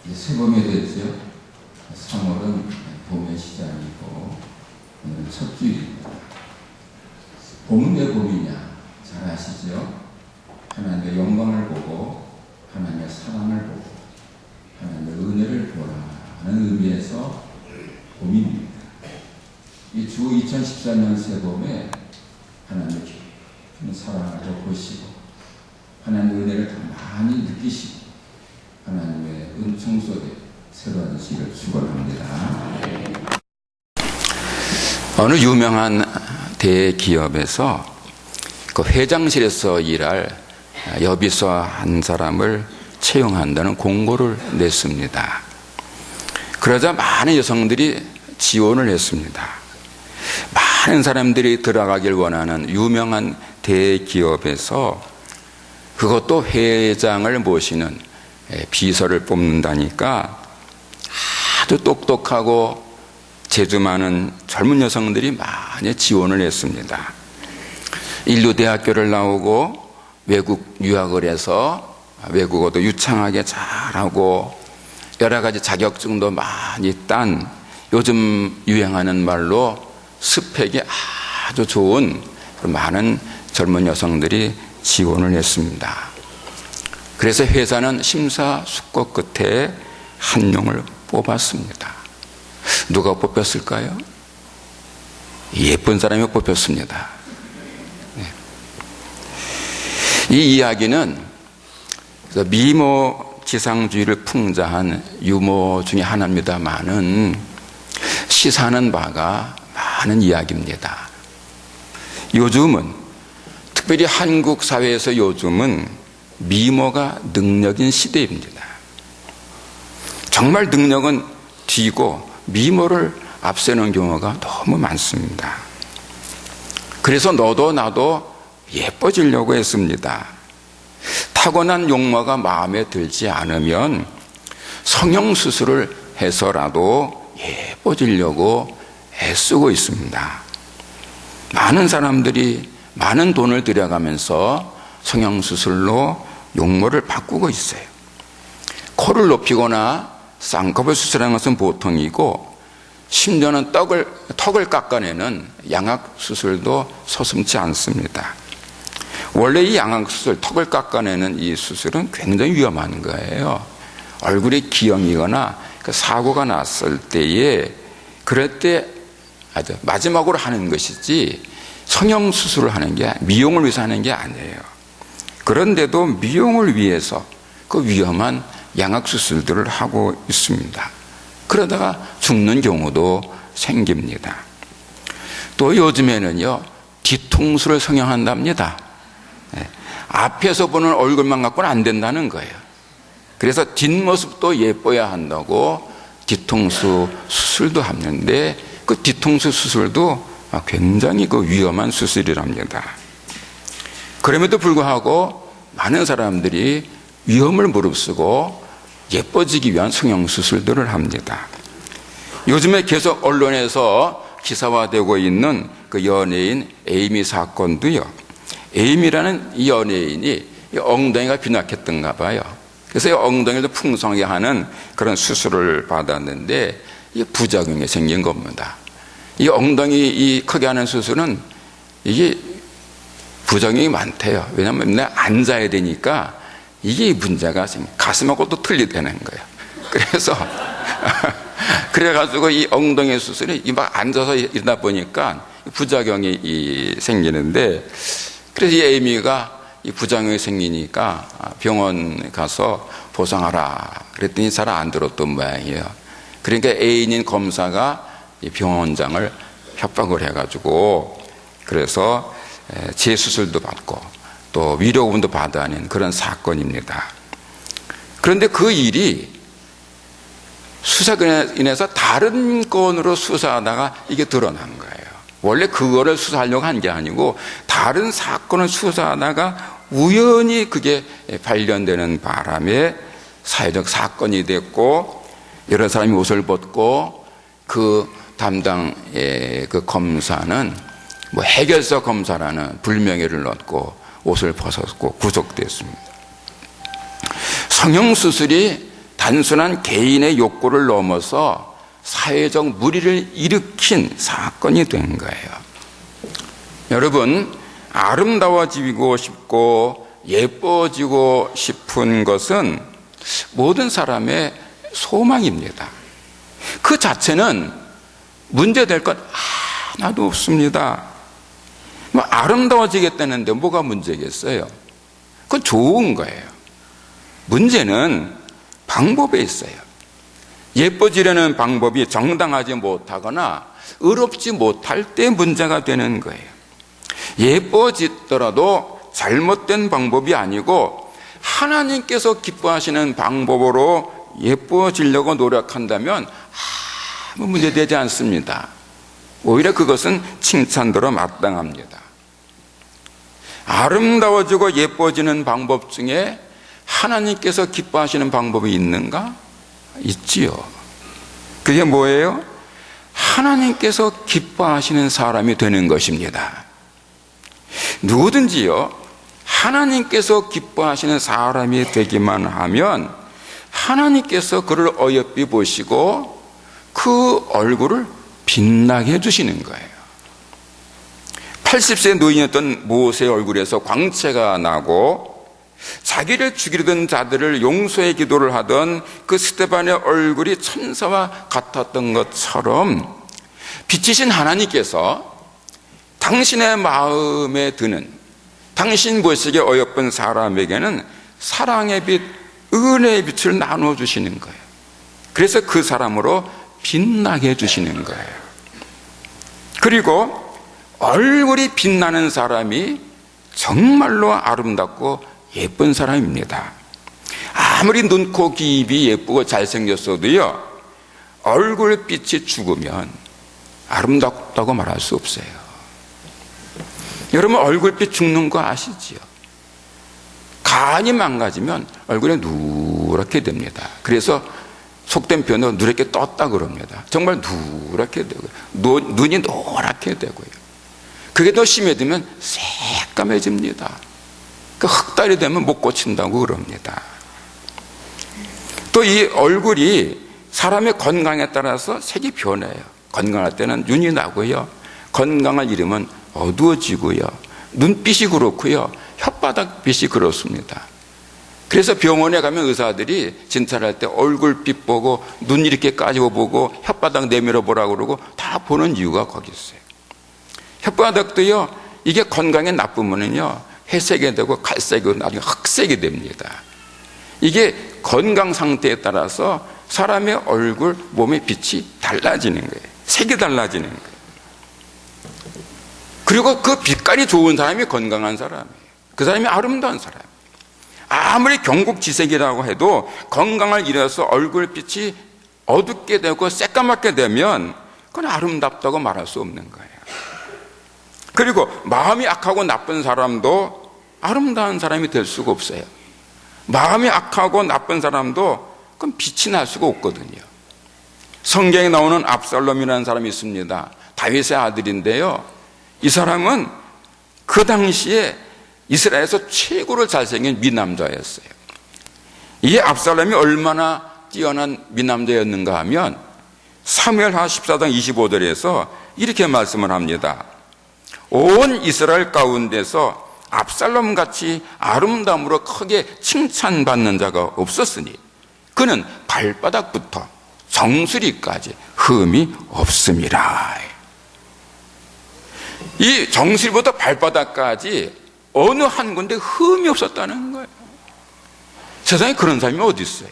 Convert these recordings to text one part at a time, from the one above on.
이제 새봄이 됐죠. 3월은 봄의 시작이고 오늘은 첫 주일입니다. 봄은 왜 봄이냐? 잘 아시죠? 하나님의 영광을 보고 하나님의 사랑을 보고 하나님의 은혜를 보라는 의미에서 봄입니다. 이 주 2014년 새봄에 하나님의 깊은 사랑을 더 보시고 하나님의 은혜를 더 많이 느끼시고 하나님의 은총 속에 새로운 시를 축원합니다. 어느 유명한 대기업에서 그 회장실에서 일할 여비서 한 사람을 채용한다는 공고를 냈습니다. 그러자 많은 여성들이 지원을 했습니다. 많은 사람들이 들어가길 원하는 유명한 대기업에서 그것도 회장을 모시는 비서를 뽑는다니까 아주 똑똑하고 재주 많은 젊은 여성들이 많이 지원을 했습니다. 인류대학교를 나오고 외국 유학을 해서 외국어도 유창하게 잘하고 여러 가지 자격증도 많이 딴 요즘 유행하는 말로 스펙이 아주 좋은 많은 젊은 여성들이 지원을 했습니다. 그래서 회사는 심사숙고 끝에 한 명을 뽑았습니다. 누가 뽑혔을까요? 예쁜 사람이 뽑혔습니다. 이 이야기는 미모 지상주의를 풍자한 유머 중에 하나입니다만은 시사하는 바가 많은 이야기입니다. 요즘은 특별히 한국 사회에서 요즘은 미모가 능력인 시대입니다. 정말 능력은 뒤고 미모를 앞세우는 경우가 너무 많습니다. 그래서 너도 나도 예뻐지려고 했습니다. 타고난 용모가 마음에 들지 않으면 성형수술을 해서라도 예뻐지려고 애쓰고 있습니다. 많은 사람들이 많은 돈을 들여가면서 성형수술로 용모를 바꾸고 있어요. 코를 높이거나 쌍꺼풀 수술하는 것은 보통이고 심지어는 턱을 깎아내는 양악수술도 서슴지 않습니다. 원래 이 양악수술, 턱을 깎아내는 이 수술은 굉장히 위험한 거예요. 얼굴이 기형이거나 사고가 났을 때에 그럴 때 아주 마지막으로 하는 것이지 성형수술을 하는 게 미용을 위해서 하는 게 아니에요. 그런데도 미용을 위해서 그 위험한 양악수술들을 하고 있습니다. 그러다가 죽는 경우도 생깁니다. 또 요즘에는요, 뒤통수를 성형한답니다. 앞에서 보는 얼굴만 갖고는 안 된다는 거예요. 그래서 뒷모습도 예뻐야 한다고 뒤통수 수술도 하는데 그 뒤통수 수술도 굉장히 그 위험한 수술이랍니다. 그럼에도 불구하고 많은 사람들이 위험을 무릅쓰고 예뻐지기 위한 성형수술들을 합니다. 요즘에 계속 언론에서 기사화되고 있는 그 연예인 에이미 사건도요. 에이미라는 이 연예인이 엉덩이가 빈약했던가 봐요. 그래서 이 엉덩이를 풍성하게 하는 그런 수술을 받았는데 이게 부작용이 생긴 겁니다. 이 엉덩이 크게 하는 수술은 이게 부작용이 많대요. 왜냐하면 맨날 앉아야 되니까 이게 문제가 가슴하고 또 틀리다는 거예요. 그래서 그래가지고 이 엉덩이 수술이 막 앉아서 이러다 보니까 부작용이 생기는데 그래서 이 에이미가 이 부작용이 생기니까 병원 가서 보상하라 그랬더니 잘 안 들었던 모양이에요. 그러니까 애인인 검사가 이 병원장을 협박을 해가지고 그래서 재수술도 받고 또 위로금도 받아야 하는 그런 사건입니다. 그런데 그 일이 수사권에 인해서 다른 건으로 수사하다가 이게 드러난 거예요. 원래 그거를 수사하려고 한 게 아니고 다른 사건을 수사하다가 우연히 그게 발견되는 바람에 사회적 사건이 됐고 여러 사람이 옷을 벗고 그 담당 그 검사는 뭐 해결서 검사라는 불명예를 얻고 옷을 벗었고 구속됐습니다. 성형수술이 단순한 개인의 욕구를 넘어서 사회적 물의를 일으킨 사건이 된 거예요. 여러분, 아름다워지고 싶고 예뻐지고 싶은 것은 모든 사람의 소망입니다. 그 자체는 문제될 것 하나도 없습니다. 아름다워지겠다는데 뭐가 문제겠어요? 그건 좋은 거예요. 문제는 방법에 있어요. 예뻐지려는 방법이 정당하지 못하거나 의롭지 못할 때 문제가 되는 거예요. 예뻐지더라도 잘못된 방법이 아니고 하나님께서 기뻐하시는 방법으로 예뻐지려고 노력한다면 아무 문제되지 않습니다. 오히려 그것은 칭찬대로 마땅합니다. 아름다워지고 예뻐지는 방법 중에 하나님께서 기뻐하시는 방법이 있는가? 있지요. 그게 뭐예요? 하나님께서 기뻐하시는 사람이 되는 것입니다. 누구든지요, 하나님께서 기뻐하시는 사람이 되기만 하면 하나님께서 그를 어여삐 보시고 그 얼굴을 빛나게 해주시는 거예요. 80세 노인이었던 모세의 얼굴에서 광채가 나고 자기를 죽이려던 자들을 용서의 기도를 하던 그 스데반의 얼굴이 천사와 같았던 것처럼 빛이신 하나님께서 당신의 마음에 드는 당신 모습에 어여쁜 사람에게는 사랑의 빛, 은혜의 빛을 나눠주시는 거예요. 그래서 그 사람으로 빛나게 해주시는 거예요. 그리고 얼굴이 빛나는 사람이 정말로 아름답고 예쁜 사람입니다. 아무리 눈, 코, 귀, 입이 예쁘고 잘생겼어도요, 얼굴빛이 죽으면 아름답다고 말할 수 없어요. 여러분, 얼굴빛 죽는 거 아시지요? 간이 망가지면 얼굴이 누렇게 됩니다. 그래서 속된 표현으로 누렇게 떴다 그럽니다. 정말 누렇게 되고요. 눈이 노랗게 되고요. 그게 더 심해지면 새까매집니다. 그 흑달이 되면 못 고친다고 그럽니다. 또 이 얼굴이 사람의 건강에 따라서 색이 변해요. 건강할 때는 윤이 나고요. 건강을 잃으면 어두워지고요. 눈빛이 그렇고요. 혓바닥빛이 그렇습니다. 그래서 병원에 가면 의사들이 진찰할 때 얼굴빛 보고 눈 이렇게 까지고 보고 혓바닥 내밀어 보라고 그러고 다 보는 이유가 거기 있어요. 혓바닥도요, 이게 건강에 나쁘면은요, 회색이 되고 갈색이 되고 나중에 흑색이 됩니다. 이게 건강 상태에 따라서 사람의 얼굴, 몸의 빛이 달라지는 거예요. 색이 달라지는 거예요. 그리고 그 빛깔이 좋은 사람이 건강한 사람이에요. 그 사람이 아름다운 사람이에요. 아무리 경국지색이라고 해도 건강을 잃어서 얼굴빛이 어둡게 되고 새까맣게 되면 그건 아름답다고 말할 수 없는 거예요. 그리고 마음이 악하고 나쁜 사람도 아름다운 사람이 될 수가 없어요. 마음이 악하고 나쁜 사람도 그건 빛이 날 수가 없거든요. 성경에 나오는 압살롬이라는 사람이 있습니다. 다윗의 아들인데요, 이 사람은 그 당시에 이스라엘에서 최고로 잘생긴 미남자였어요. 이 압살롬이 얼마나 뛰어난 미남자였는가 하면 사무엘하 14장 25절에서 이렇게 말씀을 합니다. 온 이스라엘 가운데서 압살롬같이 아름다움으로 크게 칭찬받는 자가 없었으니 그는 발바닥부터 정수리까지 흠이 없음이라. 이 정수리부터 발바닥까지 어느 한 군데 흠이 없었다는 거예요. 세상에 그런 사람이 어디 있어요?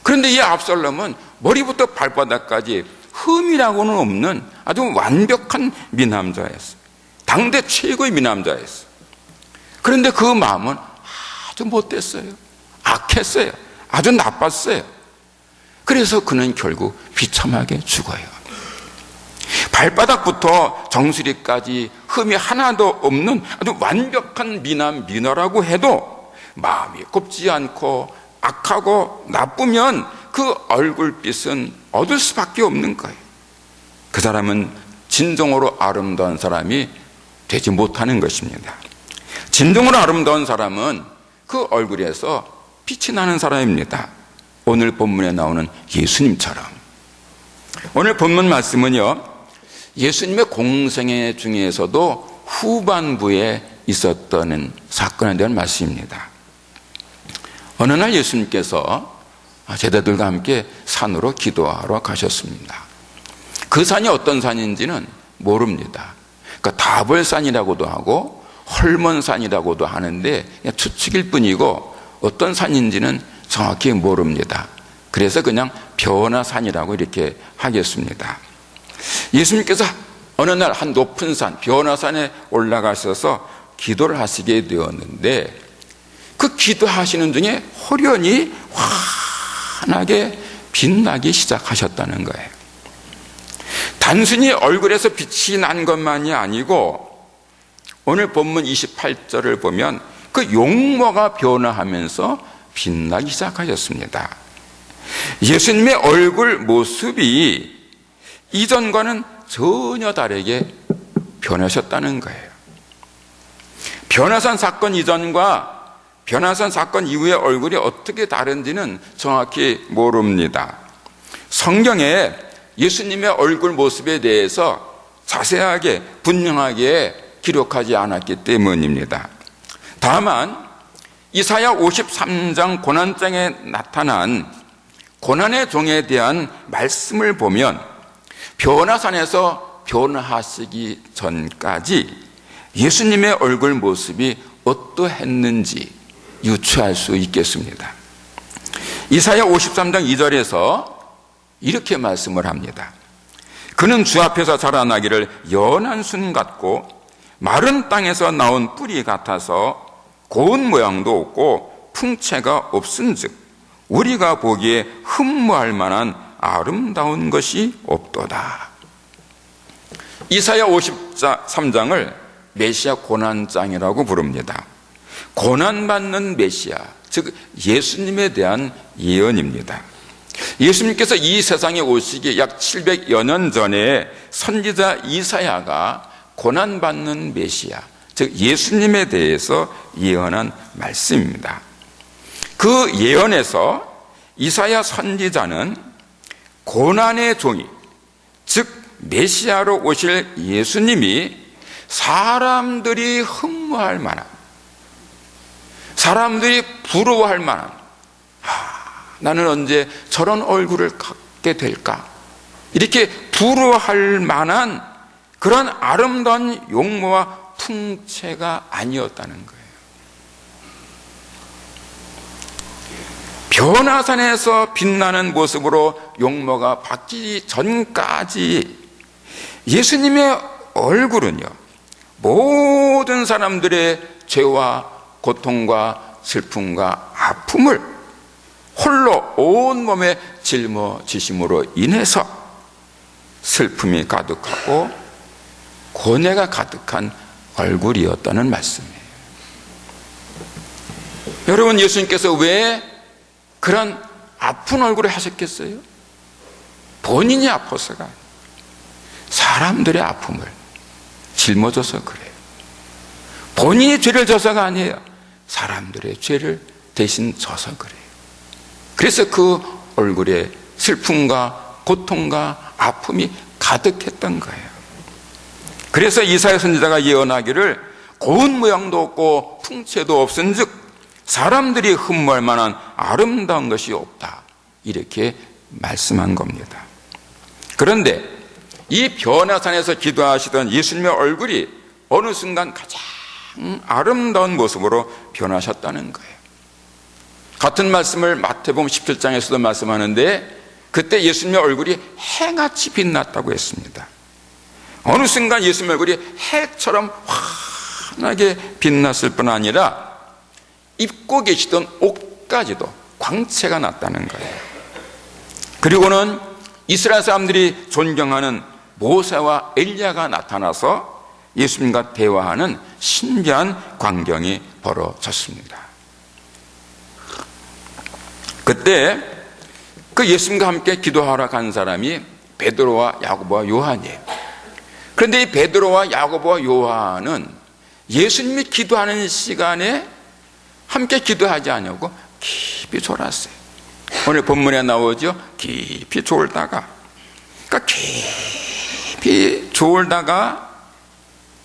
그런데 이 압살롬은 머리부터 발바닥까지 흠이라고는 없는 아주 완벽한 미남자였어요. 당대 최고의 미남자였어요. 그런데 그 마음은 아주 못됐어요. 악했어요. 아주 나빴어요. 그래서 그는 결국 비참하게 죽어요. 발바닥부터 정수리까지 흠이 하나도 없는 아주 완벽한 미남미녀라고 해도 마음이 곱지 않고 악하고 나쁘면 그 얼굴빛은 어두울 수밖에 없는 거예요. 그 사람은 진정으로 아름다운 사람이 되지 못하는 것입니다. 진정으로 아름다운 사람은 그 얼굴에서 빛이 나는 사람입니다. 오늘 본문에 나오는 예수님처럼. 오늘 본문 말씀은요, 예수님의 공생애 중에서도 후반부에 있었던 사건에 대한 말씀입니다. 어느 날 예수님께서 제자들과 함께 산으로 기도하러 가셨습니다. 그 산이 어떤 산인지는 모릅니다. 그러니까 다볼산이라고도 하고 헐몬산이라고도 하는데 그냥 추측일 뿐이고 어떤 산인지는 정확히 모릅니다. 그래서 그냥 변화산이라고 이렇게 하겠습니다. 예수님께서 어느 날 한 높은 산, 변화산에 올라가셔서 기도를 하시게 되었는데 그 기도하시는 중에 호련히 환하게 빛나기 시작하셨다는 거예요. 단순히 얼굴에서 빛이 난 것만이 아니고 오늘 본문 28절을 보면 그 용모가 변화하면서 빛나기 시작하셨습니다. 예수님의 얼굴 모습이 이전과는 전혀 다르게 변하셨다는 거예요. 변화산 사건 이전과 변화산 사건 이후의 얼굴이 어떻게 다른지는 정확히 모릅니다. 성경에 예수님의 얼굴 모습에 대해서 자세하게 분명하게 기록하지 않았기 때문입니다. 다만 이사야 53장 고난장에 나타난 고난의 종에 대한 말씀을 보면 변화산에서 변화하시기 전까지 예수님의 얼굴 모습이 어떠했는지 유추할 수 있겠습니다. 이사야 53장 2절에서 이렇게 말씀을 합니다. 그는 주 앞에서 자라나기를 연한 순 같고 마른 땅에서 나온 뿌리 같아서 고운 모양도 없고 풍채가 없은즉 우리가 보기에 흠모할 만한 아름다운 것이 없도다. 이사야 53장을 메시아 고난장이라고 부릅니다. 고난받는 메시아, 즉 예수님에 대한 예언입니다. 예수님께서 이 세상에 오시기 약 700여 년 전에 선지자 이사야가 고난받는 메시아, 즉 예수님에 대해서 예언한 말씀입니다. 그 예언에서 이사야 선지자는 고난의 종이, 즉 메시아로 오실 예수님이 사람들이 흠모할 만한, 사람들이 부러워할 만한, 나는 언제 저런 얼굴을 갖게 될까? 이렇게 부러워할 만한 그런 아름다운 용모와 풍채가 아니었다는 거예요. 변화산에서 빛나는 모습으로 용모가 바뀌기 전까지 예수님의 얼굴은요, 모든 사람들의 죄와 고통과 슬픔과 아픔을 홀로 온몸에 짊어지심으로 인해서 슬픔이 가득하고 고뇌가 가득한 얼굴이었다는 말씀이에요. 여러분, 예수님께서 왜 그런 아픈 얼굴을 하셨겠어요? 본인이 아파서가 아니에요. 사람들의 아픔을 짊어져서 그래요. 본인이 죄를 져서가 아니에요. 사람들의 죄를 대신 져서 그래요. 그래서 그 얼굴에 슬픔과 고통과 아픔이 가득했던 거예요. 그래서 이사야 선지자가 예언하기를 고운 모양도 없고 풍채도 없은즉 사람들이 흠모할 만한 아름다운 것이 없다, 이렇게 말씀한 겁니다. 그런데 이 변화산에서 기도하시던 예수님의 얼굴이 어느 순간 가장 아름다운 모습으로 변하셨다는 거예요. 같은 말씀을 마태복음 17장에서도 말씀하는데 그때 예수님의 얼굴이 해같이 빛났다고 했습니다. 어느 순간 예수님의 얼굴이 해처럼 환하게 빛났을 뿐 아니라 입고 계시던 옷까지도 광채가 났다는 거예요. 그리고는 이스라엘 사람들이 존경하는 모세와 엘리야가 나타나서 예수님과 대화하는 신비한 광경이 벌어졌습니다. 그때 그 예수님과 함께 기도하러 간 사람이 베드로와 야고보와 요한이에요. 그런데 이 베드로와 야고보와 요한은 예수님이 기도하는 시간에 함께 기도하지 않냐고 깊이 졸았어요. 오늘 본문에 나오죠. 깊이 졸다가, 그러니까 깊이 졸다가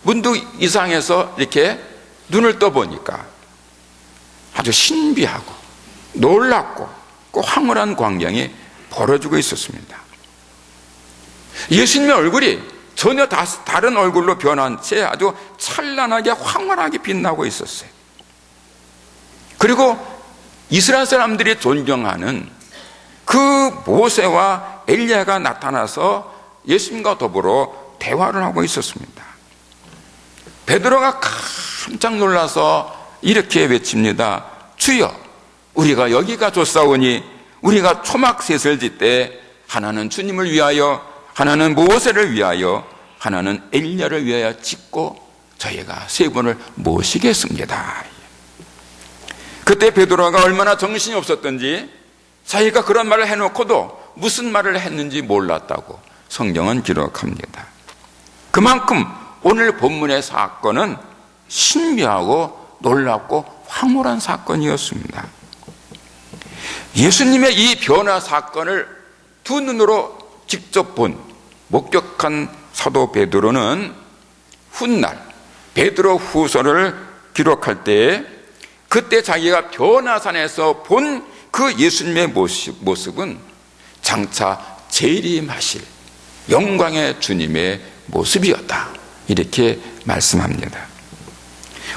문득 이상해서 이렇게 눈을 떠보니까 아주 신비하고 놀랍고 그 황홀한 광경이 벌어지고 있었습니다. 예수님의 얼굴이 전혀 다른 얼굴로 변한 채 아주 찬란하게 황홀하게 빛나고 있었어요. 그리고 이스라엘 사람들이 존경하는 그 모세와 엘리야가 나타나서 예수님과 더불어 대화를 하고 있었습니다. 베드로가 깜짝 놀라서 이렇게 외칩니다. 주여, 우리가 여기가 좋사오니 우리가 초막셋을 짓되 하나는 주님을 위하여, 하나는 모세를 위하여, 하나는 엘리야를 위하여 짓고 저희가 세 분을 모시겠습니다. 그때 베드로가 얼마나 정신이 없었던지 자기가 그런 말을 해놓고도 무슨 말을 했는지 몰랐다고 성경은 기록합니다. 그만큼 오늘 본문의 사건은 신비하고 놀랍고 황홀한 사건이었습니다. 예수님의 이 변화 사건을 두 눈으로 직접 목격한 사도 베드로는 훗날 베드로 후서를 기록할 때 그때 자기가 변화산에서 본 그 예수님의 모습은 장차 재림하실 영광의 주님의 모습이었다, 이렇게 말씀합니다.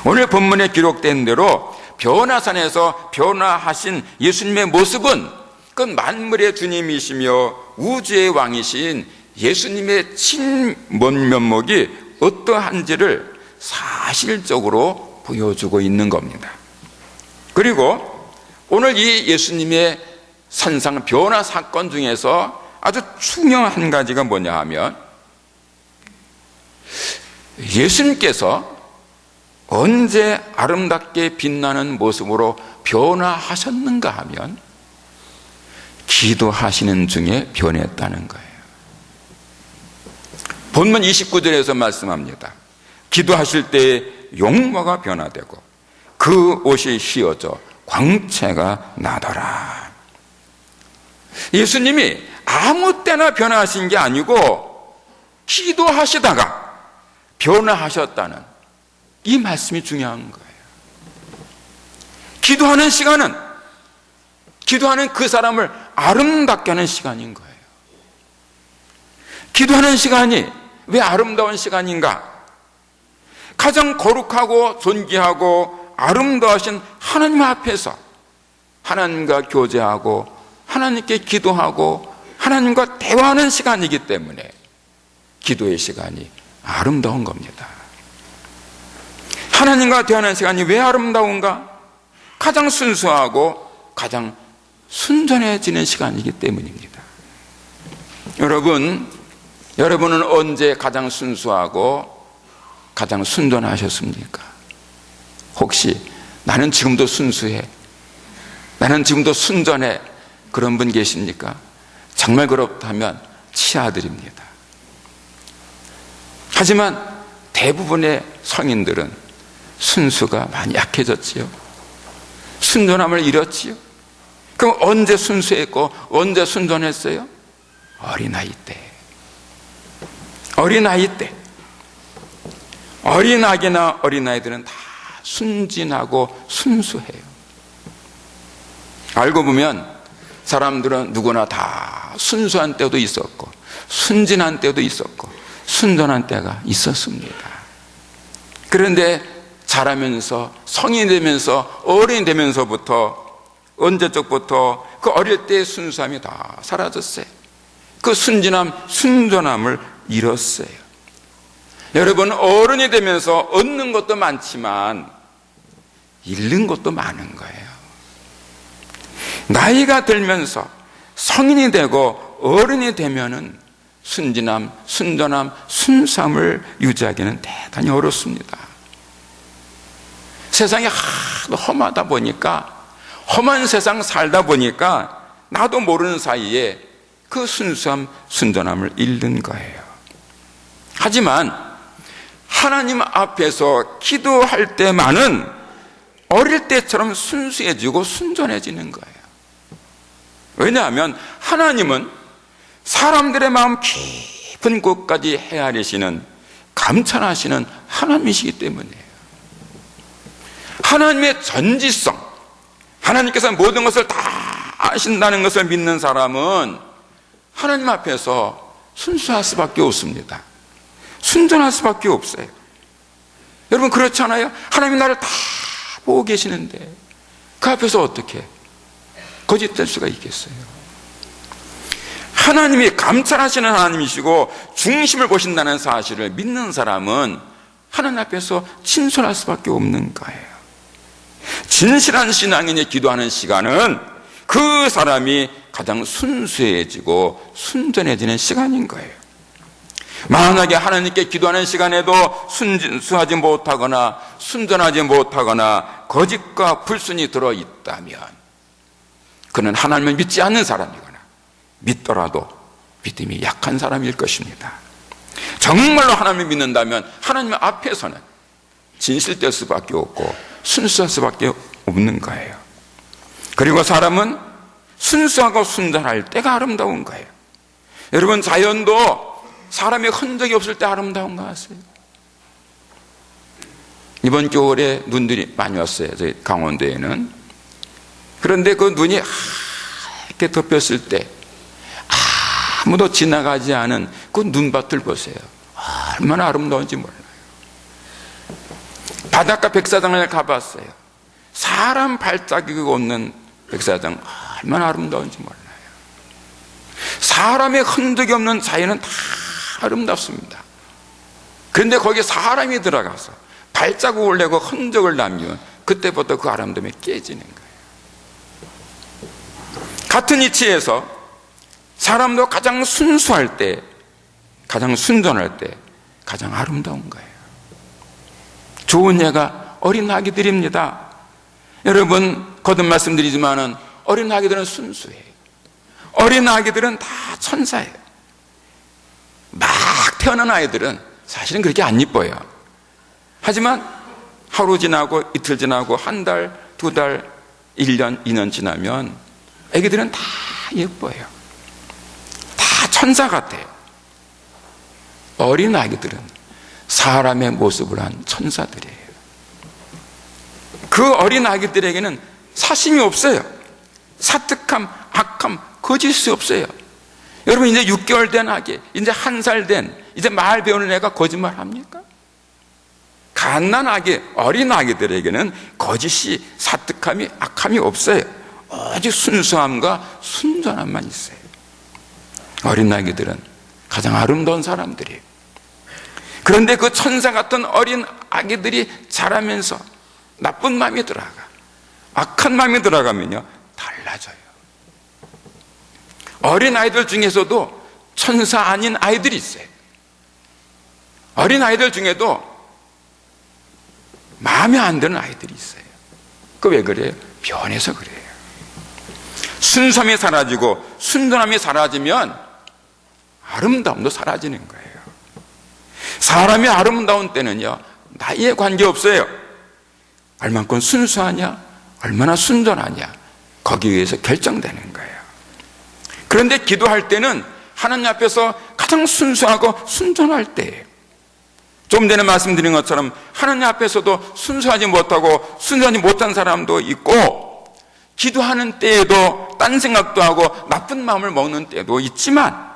오늘 본문에 기록된 대로 변화산에서 변화하신 예수님의 모습은 그 만물의 주님이시며 우주의 왕이신 예수님의 친면목이 어떠한지를 사실적으로 보여주고 있는 겁니다. 그리고 오늘 이 예수님의 산상 변화 사건 중에서 아주 중요한 한 가지가 뭐냐 하면, 예수님께서 언제 아름답게 빛나는 모습으로 변화하셨는가 하면 기도하시는 중에 변했다는 거예요. 본문 29절에서 말씀합니다. 기도하실 때 용모가 변화되고 그 옷이 휘어져 광채가 나더라. 예수님이 아무 때나 변화하신 게 아니고 기도하시다가 변화하셨다는 이 말씀이 중요한 거예요. 기도하는 시간은 기도하는 그 사람을 아름답게 하는 시간인 거예요. 기도하는 시간이 왜 아름다운 시간인가? 가장 거룩하고 존귀하고 아름다우신 하나님 앞에서 하나님과 교제하고 하나님께 기도하고 하나님과 대화하는 시간이기 때문에 기도의 시간이 아름다운 겁니다. 하나님과 대화하는 시간이 왜 아름다운가? 가장 순수하고 가장 순전해지는 시간이기 때문입니다. 여러분은 언제 가장 순수하고 가장 순전하셨습니까? 혹시 나는 지금도 순수해, 나는 지금도 순전해, 그런 분 계십니까? 정말 그렇다면 치아드립니다. 하지만 대부분의 성인들은 순수가 많이 약해졌지요. 순전함을 잃었지요. 그럼 언제 순수했고 언제 순전했어요? 어린아이 때. 어린아기나 어린아이들은 다 순진하고 순수해요. 알고 보면 사람들은 누구나 다 순수한 때도 있었고 순진한 때도 있었고 순전한 때가 있었습니다. 그런데 자라면서 성인이 되면서 어른이 되면서부터 언제적부터 그 어릴 때의 순수함이 다 사라졌어요. 그 순진함, 순전함을 잃었어요. 여러분, 어른이 되면서 얻는 것도 많지만 잃는 것도 많은 거예요. 나이가 들면서 성인이 되고 어른이 되면은 순진함, 순전함, 순수함을 유지하기는 대단히 어렵습니다. 세상이 하도 험하다 보니까, 험한 세상 살다 보니까 나도 모르는 사이에 그 순수함, 순전함을 잃는 거예요. 하지만 하나님 앞에서 기도할 때만은 어릴 때처럼 순수해지고 순전해지는 거예요. 왜냐하면 하나님은 사람들의 마음 깊은 곳까지 헤아리시는, 감찰하시는 하나님이시기 때문이에요. 하나님의 전지성, 하나님께서 모든 것을 다 아신다는 것을 믿는 사람은 하나님 앞에서 순수할 수밖에 없습니다. 순전할 수밖에 없어요. 여러분 그렇지 않아요? 하나님이 나를 다 보고 계시는데 그 앞에서 어떻게 거짓될 수가 있겠어요? 하나님이 감찰하시는 하나님이시고 중심을 보신다는 사실을 믿는 사람은 하나님 앞에서 진솔할 수밖에 없는 거예요. 진실한 신앙인이 기도하는 시간은 그 사람이 가장 순수해지고 순전해지는 시간인 거예요. 만약에 하나님께 기도하는 시간에도 순수하지 못하거나 순전하지 못하거나 거짓과 불순이 들어있다면 그는 하나님을 믿지 않는 사람이거나 믿더라도 믿음이 약한 사람일 것입니다. 정말로 하나님을 믿는다면 하나님 앞에서는 진실될 수밖에 없고 순수할 수밖에 없는 거예요. 그리고 사람은 순수하고 순전할 때가 아름다운 거예요. 여러분 자연도 사람의 흔적이 없을 때 아름다운 거 아세요? 이번 겨울에 눈들이 많이 왔어요. 저희 강원도에는. 그런데 그 눈이 이렇게 덮였을 때 아무도 지나가지 않은 그 눈밭을 보세요. 얼마나 아름다운지 몰라요. 바닷가 백사장을 가봤어요. 사람 발자국이 없는 백사장 얼마나 아름다운지 몰라요. 사람의 흔적이 없는 자연은 다 아름답습니다. 그런데 거기에 사람이 들어가서 발자국을 내고 흔적을 남기면 그때부터 그 아름다움이 깨지는 거예요. 같은 이치에서 사람도 가장 순수할 때, 가장 순전할 때 가장 아름다운 거예요. 좋은 예가 어린 아기들입니다. 여러분 거듭 말씀드리지만은 어린 아기들은 순수해요. 어린 아기들은 다 천사예요. 막 태어난 아이들은 사실은 그렇게 안 이뻐요. 하지만 하루 지나고 이틀 지나고 한 달, 두 달, 1년, 2년 지나면 아기들은 다 예뻐요. 다 천사 같아요. 어린 아기들은 사람의 모습을 한 천사들이에요. 그 어린 아기들에게는 사심이 없어요. 사특함, 악함, 거짓이 없어요. 여러분 이제 6개월 된 아기, 이제 1살 된, 이제 말 배우는 애가 거짓말 합니까? 갓난 아기, 어린 아기들에게는 거짓이, 사특함이, 악함이 없어요. 오직 순수함과 순전함만 있어요. 어린 아기들은 가장 아름다운 사람들이에요. 그런데 그 천사 같은 어린 아기들이 자라면서 나쁜 마음이 들어가, 악한 마음이 들어가면요 달라져요. 어린 아이들 중에서도 천사 아닌 아이들이 있어요. 어린 아이들 중에도 마음에 안 드는 아이들이 있어요. 그 왜 그래요? 변해서 그래요. 순수함이 사라지고 순전함이 사라지면 아름다움도 사라지는 거예요. 사람이 아름다운 때는요 나이에 관계없어요. 얼만큼 순수하냐, 얼마나 순전하냐, 거기에 의해서 결정되는 거예요. 그런데 기도할 때는 하나님 앞에서 가장 순수하고 순전할 때예요. 좀 전에 말씀드린 것처럼 하나님 앞에서도 순수하지 못하고 순수하지 못한 사람도 있고, 기도하는 때에도 딴 생각도 하고 나쁜 마음을 먹는 때도 있지만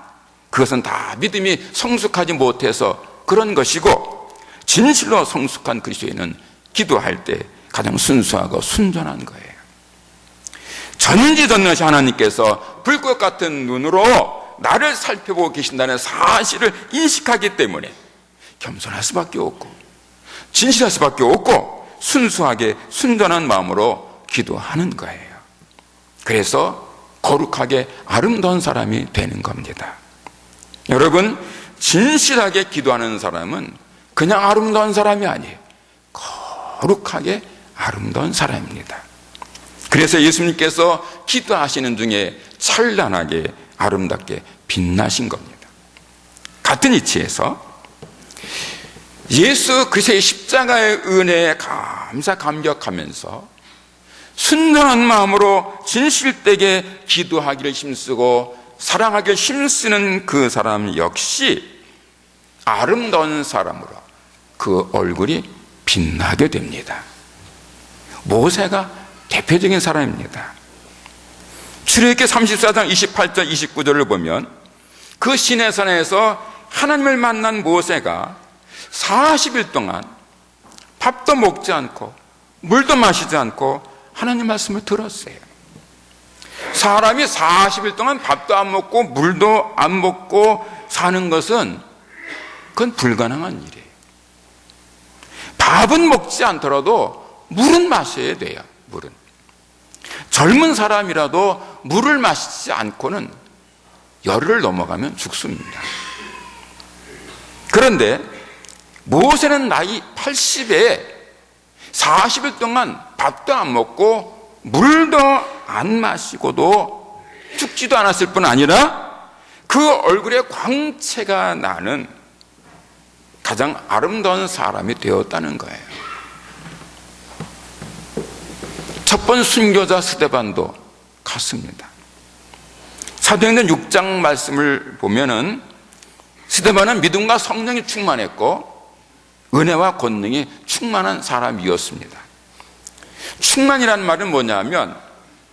그것은 다 믿음이 성숙하지 못해서 그런 것이고, 진실로 성숙한 그리스도인은 기도할 때 가장 순수하고 순전한 거예요. 전지전능하신 하나님께서 불꽃 같은 눈으로 나를 살펴보고 계신다는 사실을 인식하기 때문에 겸손할 수밖에 없고 진실할 수밖에 없고 순수하게 순전한 마음으로 기도하는 거예요. 그래서 거룩하게 아름다운 사람이 되는 겁니다. 여러분, 진실하게 기도하는 사람은 그냥 아름다운 사람이 아니에요. 거룩하게 아름다운 사람입니다. 그래서 예수님께서 기도하시는 중에 찬란하게 아름답게 빛나신 겁니다. 같은 이치에서 예수 그리스도의 십자가의 은혜에 감사 감격하면서 순전한 마음으로 진실되게 기도하기를 힘쓰고 사랑하기를 힘쓰는 그 사람 역시 아름다운 사람으로 그 얼굴이 빛나게 됩니다. 모세가 대표적인 사람입니다. 출애굽기 34장 28절 29절을 보면 그 시내산에서 하나님을 만난 모세가 40일 동안 밥도 먹지 않고 물도 마시지 않고 하나님 말씀을 들었어요. 사람이 40일 동안 밥도 안 먹고 물도 안 먹고 사는 것은 그건 불가능한 일이에요. 밥은 먹지 않더라도 물은 마셔야 돼요. 물은. 젊은 사람이라도 물을 마시지 않고는 열흘을 넘어가면 죽습니다. 그런데 모세는 나이 80에 40일 동안 밥도 안 먹고 물도 안 마시고도 죽지도 않았을 뿐 아니라 그 얼굴에 광채가 나는 가장 아름다운 사람이 되었다는 거예요. 첫 번 순교자 스데반도 같습니다. 사도행전 6장 말씀을 보면은 스데반은 믿음과 성령이 충만했고 은혜와 권능이 충만한 사람이었습니다. 충만이라는 말은 뭐냐면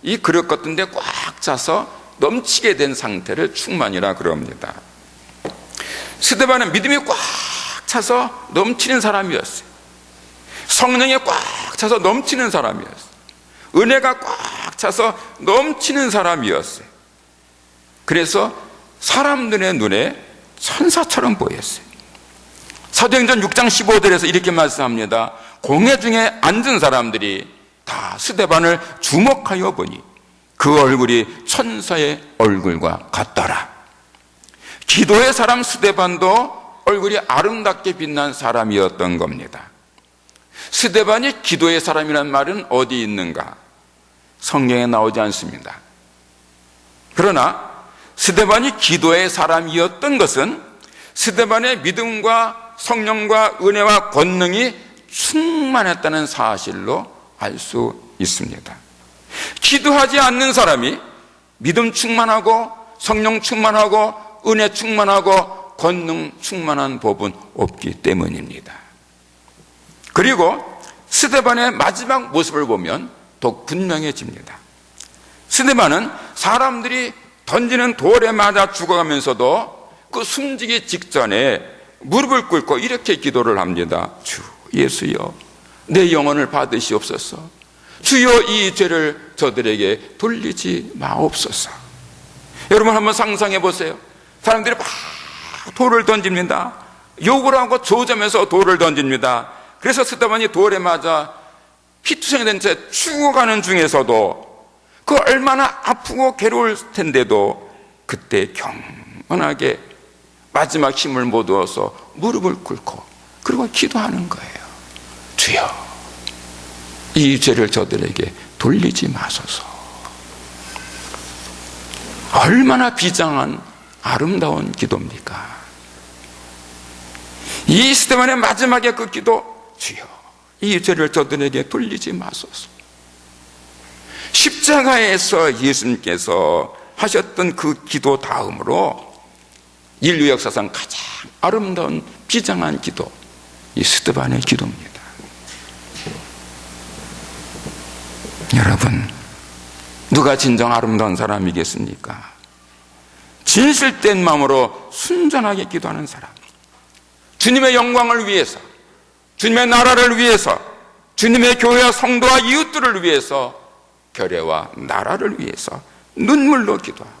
이 그릇 같은 데 꽉 차서 넘치게 된 상태를 충만이라 그럽니다. 스데반은 믿음이 꽉 차서 넘치는 사람이었어요. 성령이 꽉 차서 넘치는 사람이었어요. 은혜가 꽉 차서 넘치는 사람이었어요. 그래서 사람들의 눈에 천사처럼 보였어요. 사도행전 6장 15절에서 이렇게 말씀합니다. 공회 중에 앉은 사람들이 다 스데반을 주목하여 보니 그 얼굴이 천사의 얼굴과 같더라. 기도의 사람 스데반도 얼굴이 아름답게 빛난 사람이었던 겁니다. 스데반이 기도의 사람이란 말은 어디 있는가? 성경에 나오지 않습니다. 그러나 스데반이 기도의 사람이었던 것은 스데반의 믿음과 성령과 은혜와 권능이 충만했다는 사실로 알 수 있습니다. 기도하지 않는 사람이 믿음 충만하고 성령 충만하고 은혜 충만하고 권능 충만한 법은 없기 때문입니다. 그리고 스데반의 마지막 모습을 보면 더욱 분명해집니다. 스데반은 사람들이 던지는 돌에 맞아 죽어가면서도 그 숨지기 직전에 무릎을 꿇고 이렇게 기도를 합니다. 주 예수여, 내 영혼을 받으시옵소서. 주여, 이 죄를 저들에게 돌리지 마옵소서. 여러분 한번 상상해 보세요. 사람들이 막 돌을 던집니다. 욕을 하고 조점해서 돌을 던집니다. 그래서 스데반이 돌에 맞아 피투성이 된 채 죽어가는 중에서도 그 얼마나 아프고 괴로울 텐데도 그때 경건하게 마지막 힘을 모두어서 무릎을 꿇고 그리고 기도하는 거예요. 주여, 이 죄를 저들에게 돌리지 마소서. 얼마나 비장한 아름다운 기도입니까? 이 스데반의 마지막에 그 기도, 주여, 이 죄를 저들에게 돌리지 마소서. 십자가에서 예수님께서 하셨던 그 기도 다음으로 인류 역사상 가장 아름다운 비장한 기도, 이 스데반의 기도입니다. 여러분, 누가 진정 아름다운 사람이겠습니까? 진실된 마음으로 순전하게 기도하는 사람, 주님의 영광을 위해서, 주님의 나라를 위해서, 주님의 교회와 성도와 이웃들을 위해서, 교회와 나라를 위해서 눈물로 기도하고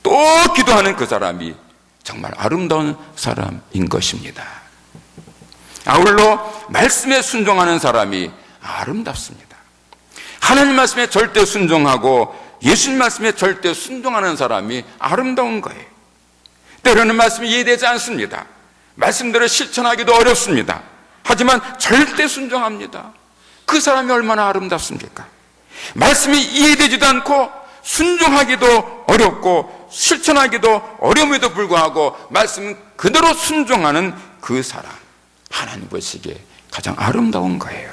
또 기도하는 그 사람이 정말 아름다운 사람인 것입니다. 아울러 말씀에 순종하는 사람이 아름답습니다. 하나님 말씀에 절대 순종하고 예수님 말씀에 절대 순종하는 사람이 아름다운 거예요. 때로는 말씀이 이해되지 않습니다. 말씀대로 실천하기도 어렵습니다. 하지만 절대 순종합니다. 그 사람이 얼마나 아름답습니까? 말씀이 이해되지도 않고 순종하기도 어렵고 실천하기도 어려움에도 불구하고 말씀 그대로 순종하는 그 사람, 하나님 보시기에 가장 아름다운 거예요.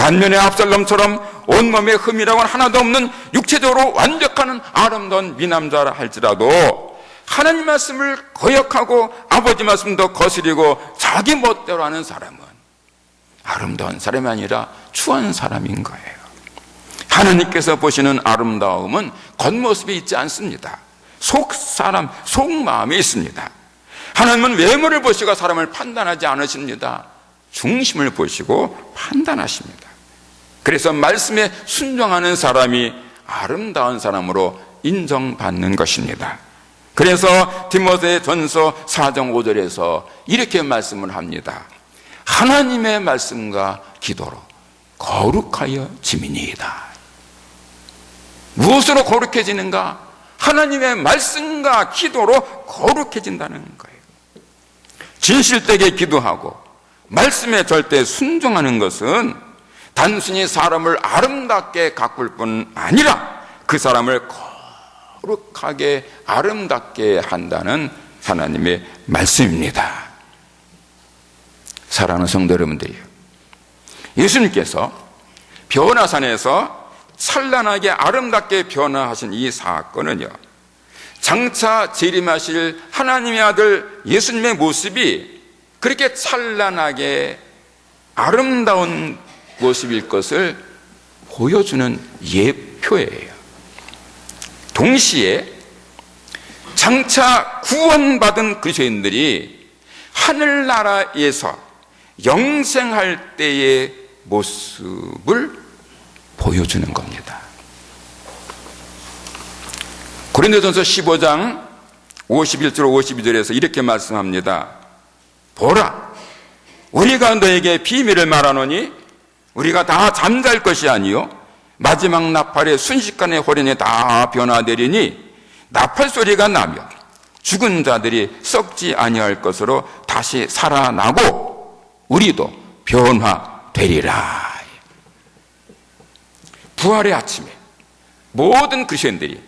반면에 압살롬처럼 온몸에 흠이라고는 하나도 없는 육체적으로 완벽한 아름다운 미남자라 할지라도 하나님 말씀을 거역하고 아버지 말씀도 거스리고 자기 멋대로 하는 사람은 아름다운 사람이 아니라 추한 사람인 거예요. 하나님께서 보시는 아름다움은 겉모습에 있지 않습니다. 속사람, 속마음에 있습니다. 하나님은 외모를 보시고 사람을 판단하지 않으십니다. 중심을 보시고 판단하십니다. 그래서 말씀에 순종하는 사람이 아름다운 사람으로 인정받는 것입니다. 그래서 디모데전서 4장 5절에서 이렇게 말씀을 합니다. 하나님의 말씀과 기도로 거룩하여 지민이이다. 무엇으로 거룩해지는가? 하나님의 말씀과 기도로 거룩해진다는 거예요. 진실되게 기도하고 말씀에 절대 순종하는 것은 단순히 사람을 아름답게 가꿀 뿐 아니라 그 사람을 거룩하게 아름답게 한다는 하나님의 말씀입니다. 사랑하는 성도 여러분들이요, 예수님께서 변화산에서 찬란하게 아름답게 변화하신 이 사건은요, 장차 재림하실 하나님의 아들 예수님의 모습이 그렇게 찬란하게 아름다운 모습일 것을 보여주는 예표예요. 동시에 장차 구원받은 그 죄인들이 하늘나라에서 영생할 때의 모습을 보여주는 겁니다. 고린도전서 15장 51절 52절에서 이렇게 말씀합니다. 보라, 우리가 너에게 비밀을 말하노니 우리가 다 잠잘 것이 아니요 마지막 나팔의 순식간에 호련히 다 변화되리니 나팔 소리가 나며 죽은 자들이 썩지 아니할 것으로 다시 살아나고 우리도 변화되리라. 부활의 아침에 모든 그리스도인들이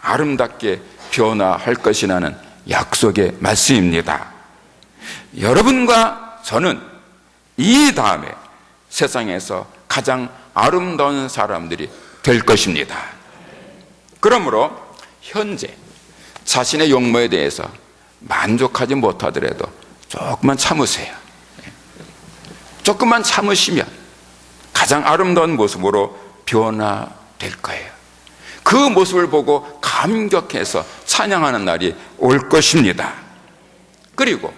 아름답게 변화할 것이라는 약속의 말씀입니다. 여러분과 저는 이 다음에 세상에서 가장 아름다운 사람들이 될 것입니다. 그러므로 현재 자신의 용모에 대해서 만족하지 못하더라도 조금만 참으세요. 조금만 참으시면 가장 아름다운 모습으로 변화될 거예요. 그 모습을 보고 감격해서 찬양하는 날이 올 것입니다. 그리고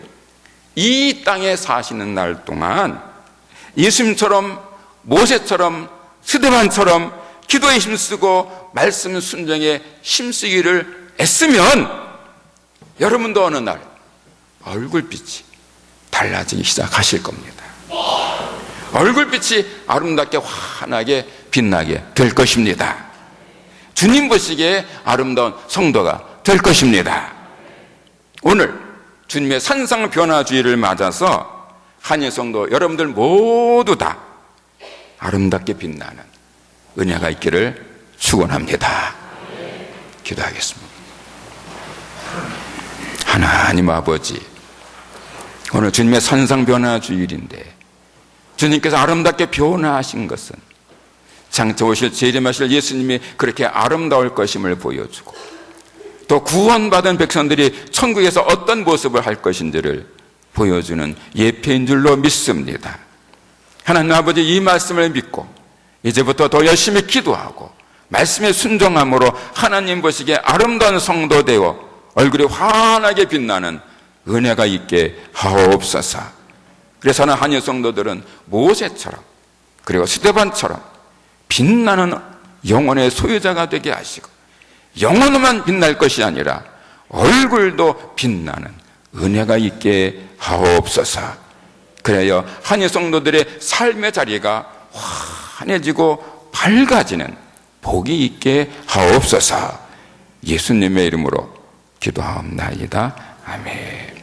이 땅에 사시는 날 동안 예수님처럼, 모세처럼, 스데반처럼 기도에 힘쓰고 말씀 순종에 힘쓰기를 애쓰면 여러분도 어느 날 얼굴빛이 달라지기 시작하실 겁니다. 얼굴빛이 아름답게 환하게 빛나게 될 것입니다. 주님 보시기에 아름다운 성도가 될 것입니다. 오늘 주님의 산상 변화주의를 맞아서 한일 성도 여러분들 모두 다 아름답게 빛나는 은혜가 있기를 축원합니다. 기도하겠습니다. 하나님 아버지, 오늘 주님의 산상 변화주일인데 주님께서 아름답게 변화하신 것은 장차 오실 재림하실 예수님이 그렇게 아름다울 것임을 보여주고 또 구원받은 백성들이 천국에서 어떤 모습을 할 것인지를 보여주는 예표인 줄로 믿습니다. 하나님 아버지, 이 말씀을 믿고 이제부터 더 열심히 기도하고 말씀에 순종함으로 하나님 보시기에 아름다운 성도 되어 얼굴이 환하게 빛나는 은혜가 있게 하옵소서. 그래서 한일 성도들은 모세처럼 그리고 스데반처럼 빛나는 영혼의 소유자가 되게 하시고 영혼만 빛날 것이 아니라 얼굴도 빛나는 은혜가 있게 하옵소서. 그래야 한일 성도들의 삶의 자리가 환해지고 밝아지는 복이 있게 하옵소서. 예수님의 이름으로 기도하옵나이다. 아멘.